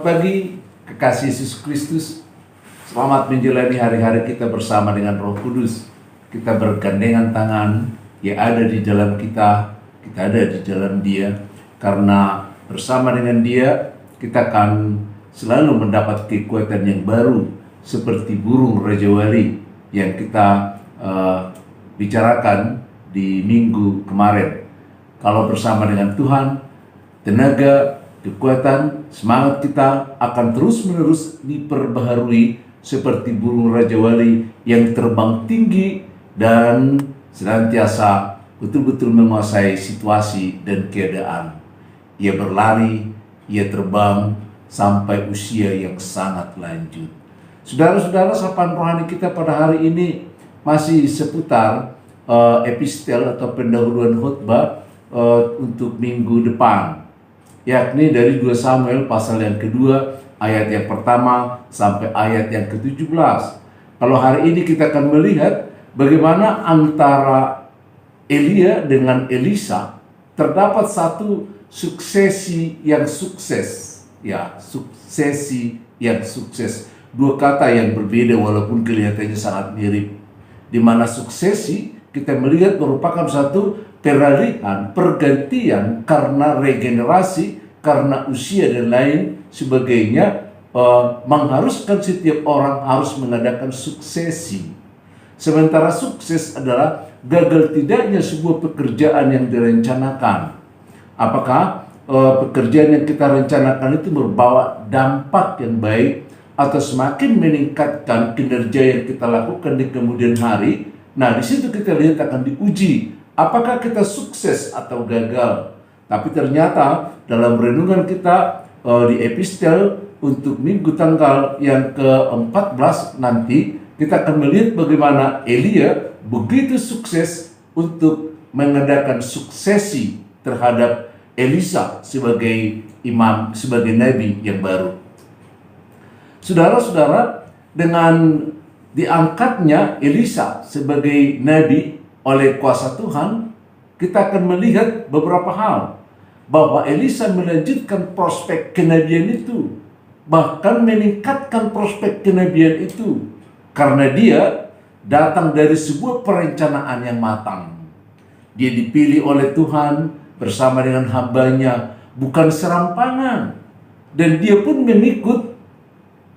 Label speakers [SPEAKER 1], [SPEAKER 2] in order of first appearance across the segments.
[SPEAKER 1] Selamat pagi, kekasih Yesus Kristus. Selamat menjalani hari-hari kita bersama dengan Roh Kudus. Kita bergandengan tangan, Dia ada di dalam kita ada di dalam Dia. Karena bersama dengan Dia, kita akan selalu mendapat kekuatan yang baru, seperti burung Raja Wali yang kita bicarakan di minggu kemarin. Kalau bersama dengan Tuhan, tenaga, kekuatan, semangat kita akan terus-menerus diperbaharui seperti burung Raja Wali yang terbang tinggi dan senantiasa betul-betul menguasai situasi dan keadaan. Ia berlari, ia terbang sampai usia yang sangat lanjut. Saudara-saudara, sapaan rohani kita pada hari ini masih seputar epistel atau pendahuluan khotbah untuk minggu depan, yakni dari 2 Samuel pasal yang kedua, ayat yang pertama sampai ayat yang ke-17. Kalau hari ini kita akan melihat bagaimana antara Elia dengan Elisa terdapat satu suksesi yang sukses. Ya, suksesi yang sukses. 2 kata yang berbeda walaupun kelihatannya sangat mirip. Di mana suksesi kita melihat merupakan satu peralihan, pergantian karena regenerasi, karena usia dan lain sebagainya, mengharuskan setiap orang harus mengadakan suksesi. Sementara sukses adalah gagal tidaknya sebuah pekerjaan yang direncanakan. Apakah pekerjaan yang kita rencanakan itu membawa dampak yang baik atau semakin meningkatkan kinerja yang kita lakukan di kemudian hari? Nah, di situ kita lihat akan diuji apakah kita sukses atau gagal. Tapi ternyata dalam renungan kita di epistel untuk minggu tanggal yang ke-14 nanti, kita akan melihat bagaimana Elia begitu sukses untuk mengadakan suksesi terhadap Elisa sebagai imam, sebagai nabi yang baru. Saudara-saudara, dengan diangkatnya Elisa sebagai nabi oleh kuasa Tuhan, kita akan melihat beberapa hal. Bahwa Elisa melanjutkan prospek kenabian itu, bahkan meningkatkan prospek kenabian itu, karena dia datang dari sebuah perencanaan yang matang. Dia dipilih oleh Tuhan bersama dengan hambanya, bukan serampangan. Dan dia pun mengikut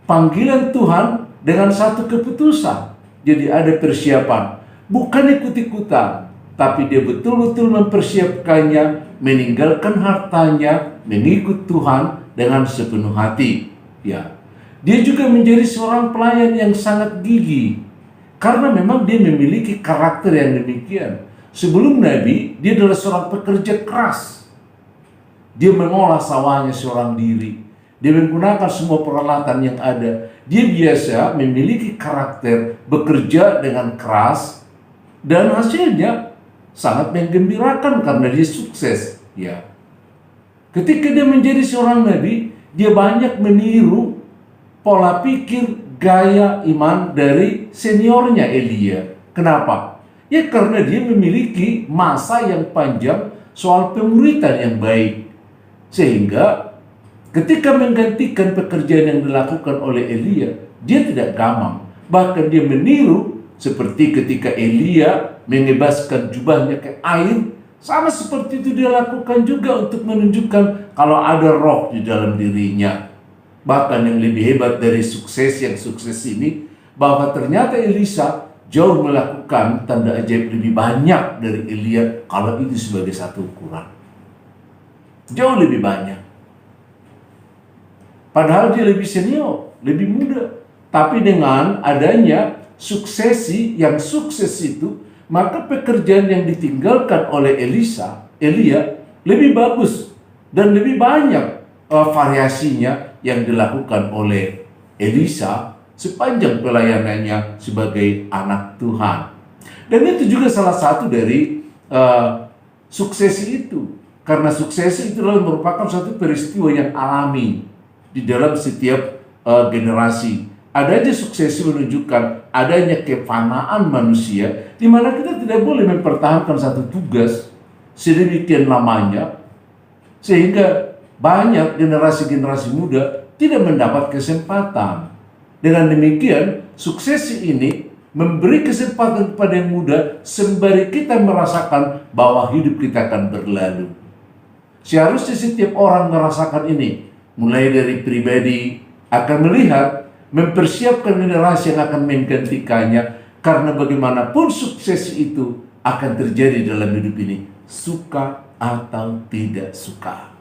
[SPEAKER 1] panggilan Tuhan dengan satu keputusan. Jadi ada persiapan, bukan ikut-ikutan, tapi dia betul-betul mempersiapkannya, meninggalkan hartanya, mengikut Tuhan dengan sepenuh hati. Ya, dia juga menjadi seorang pelayan yang sangat gigih, karena memang dia memiliki karakter yang demikian. Sebelum nabi, dia adalah seorang pekerja keras. Dia mengolah sawahnya seorang diri. Dia menggunakan semua peralatan yang ada. Dia biasa memiliki karakter bekerja dengan keras, dan hasilnya sangat menggembirakan karena dia sukses. Ya, ketika dia menjadi seorang nabi, dia banyak meniru pola pikir, gaya iman dari seniornya Elia. Kenapa? Ya karena dia memiliki masa yang panjang soal pemuritan yang baik, sehingga ketika menggantikan pekerjaan yang dilakukan oleh Elia, dia tidak gamang. Bahkan dia meniru seperti ketika Elia mengebaskan jubahnya ke air, sama seperti itu dia lakukan juga untuk menunjukkan kalau ada roh di dalam dirinya. Bahkan yang lebih hebat dari sukses yang sukses ini, bahwa ternyata Elisa jauh melakukan tanda ajaib lebih banyak dari Elia kalau itu sebagai satu ukuran. Jauh lebih banyak. Padahal dia lebih senior, lebih muda. Tapi dengan adanya suksesi yang sukses itu, maka pekerjaan yang ditinggalkan oleh Elia lebih bagus dan lebih banyak variasinya yang dilakukan oleh Elisa sepanjang pelayanannya sebagai anak Tuhan. Dan itu juga salah satu dari suksesi itu, karena suksesi itu merupakan suatu peristiwa yang alami di dalam setiap generasi. Adanya suksesi menunjukkan adanya kefanaan manusia, di mana kita tidak boleh mempertahankan satu tugas sedemikian lamanya, sehingga banyak generasi-generasi muda tidak mendapat kesempatan. Dengan demikian, suksesi ini memberi kesempatan kepada yang muda sembari kita merasakan bahwa hidup kita akan berlalu. Seharusnya setiap orang merasakan ini, mulai dari pribadi akan melihat, mempersiapkan generasi yang akan menggantikannya, karena bagaimanapun sukses itu akan terjadi dalam hidup ini, suka atau tidak suka.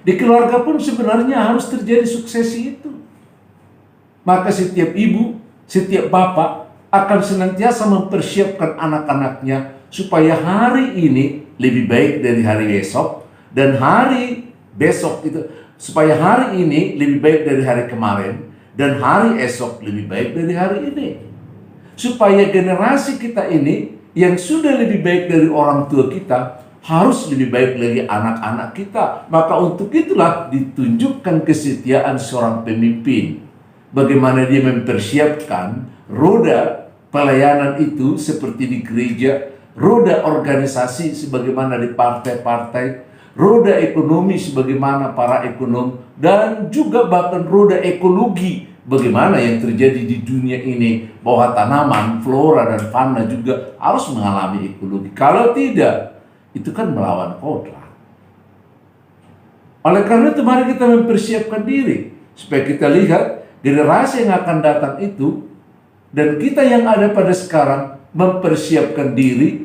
[SPEAKER 1] Di keluarga pun sebenarnya harus terjadi suksesi itu. Maka setiap ibu, setiap bapak akan senantiasa mempersiapkan anak-anaknya supaya hari ini lebih baik dari hari esok, dan hari besok itu supaya hari ini lebih baik dari hari kemarin, dan hari esok lebih baik dari hari ini. Supaya generasi kita ini yang sudah lebih baik dari orang tua kita harus lebih baik lagi anak-anak kita. Maka untuk itulah ditunjukkan kesetiaan seorang pemimpin. Bagaimana dia mempersiapkan roda pelayanan itu seperti di gereja, roda organisasi sebagaimana di partai-partai, roda ekonomi sebagaimana para ekonom, dan juga bahkan roda ekologi. Bagaimana yang terjadi di dunia ini, bahwa tanaman, flora, dan fauna juga harus mengalami ekologi. Kalau tidak, itu kan melawan kodrat. Oleh karena itu, mari kita mempersiapkan diri, supaya kita lihat generasi yang akan datang itu, dan kita yang ada pada sekarang, mempersiapkan diri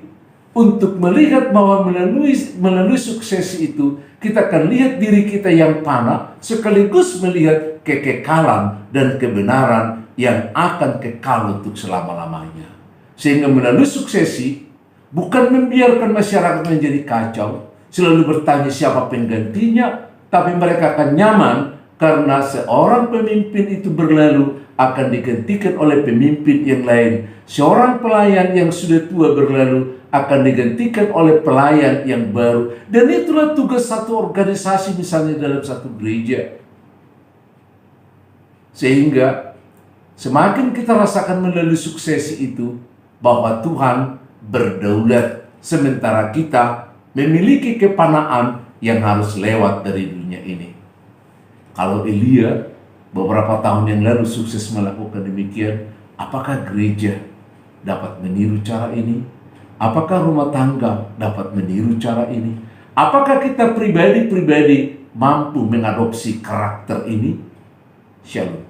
[SPEAKER 1] untuk melihat bahwa melalui sukses itu, kita akan lihat diri kita yang panah, sekaligus melihat kekekalan dan kebenaran yang akan kekal untuk selama-lamanya. Sehingga melalui suksesi, bukan membiarkan masyarakat menjadi kacau, selalu bertanya siapa penggantinya, tapi mereka akan nyaman karena seorang pemimpin itu berlalu akan digantikan oleh pemimpin yang lain. Seorang pelayan yang sudah tua berlalu akan digantikan oleh pelayan yang baru. Dan itulah tugas satu organisasi, misalnya dalam satu gereja. Sehingga semakin kita rasakan melalui suksesi itu bahwa Tuhan berdaulat, sementara kita memiliki kepanaan yang harus lewat dari dunia ini. Kalau Elia beberapa tahun yang lalu sukses melakukan demikian, apakah gereja dapat meniru cara ini? Apakah rumah tangga dapat meniru cara ini? Apakah kita pribadi-pribadi mampu mengadopsi karakter ini? Shalom.